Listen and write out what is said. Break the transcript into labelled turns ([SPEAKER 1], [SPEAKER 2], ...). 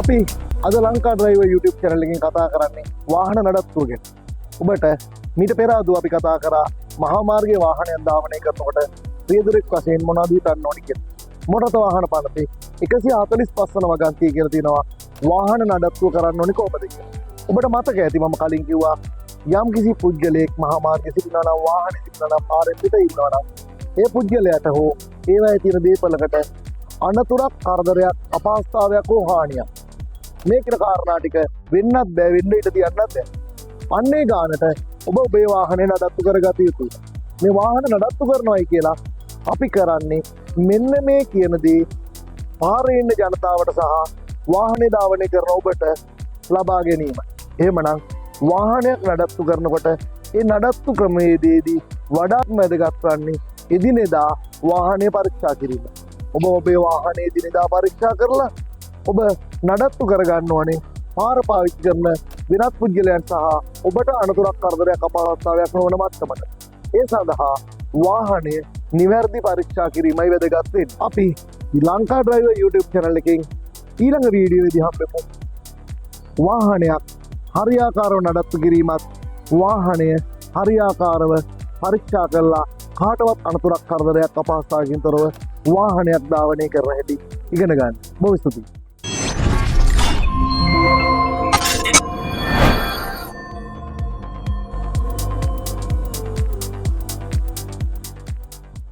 [SPEAKER 1] අපි අද Lanka driver YouTube channel එකෙන් කතා කරන්නේ වාහන නඩත්තුව ගැන. ඔබට මීට පෙර ආදු අපි කතා කරා මහා මාර්ගයේ වාහනයක් ධාවනය කරනකොට රියදුරෙක් වශයෙන් මොනවද හිතන්න ඕනි කියලා. මොකටද වාහන පනතේ 145 වන වගන්තිය කියලා තියෙනවා වාහන නඩත්තුව කරන්න ඕනි කොහොමද කියලා. ඔබට මතක ඇති මම කලින් කිව්වා යම් කිසි පුද්ගලයෙක් මහා මාර්ගයේ සිටිනවා නම් වාහනේ සිටිනවා නම් පාරේ පිට ඉන්නවා නම් ඒ පුද්ගලයාට හෝ ඒවායේ තියෙන දේපලකට අනතුරක් කරදරයක් අපහසුතාවයක් හෝ හානියක් මේ කියන කාරණා ටික වෙන්නත් බෑ වෙන්න ඉඩ තියන්නත් බෑ. අන්නේ ගානට ඔබ ඔබේ වාහනේ නඩත්තු කරගත යුතුයි. මේ වාහන නඩත්තු කරනවායි කියලා අපි කරන්නේ මෙන්න මේ කියන දේ පාරේ ඉන්න ජනතාවට සහ වාහනේ ධාවනය කරන ඔබට ලබා ගැනීමයි. එහෙමනම් වාහනයක් නඩත්තු කරනකොට ඒ නඩත්තු ක්‍රමයේදී වඩාත් වැදගත් වන්නේ එදිනෙදා වාහනය පරීක්ෂා කිරීම. ඔබ ඔබේ වාහනේ එදිනෙදා පරීක්ෂා කරලා ඔබ නඩත්තු කරගන්න ඕනේ පාර පාවිච්චි කරන වෙනත් පුද්ගලයන් සහ ඔබට අනතුරක් කරදරයක් අපහසුතාවයක් නොවන මට්ටමට. ඒ සඳහා වාහනය නිවැරදි පරීක්ෂා කිරීමයි වැදගත් වෙන්නේ. අපි ලංකා ඩ්‍රයිවර් YouTube channel එකෙන් ඊළඟ වීඩියෝවේදී හම්බෙමු. වාහනයක් හරියාකාරව නඩත්තු කිරීමත් වාහනය හරියාකාරව පරීක්ෂා කරලා කාටවත් අනතුරක් කරදරයක් අපහසුතාවකින් තොරව වාහනයක් ධාවනය කරන හැටි ඉගෙන ගන්න. බොහොම ස්තුතියි.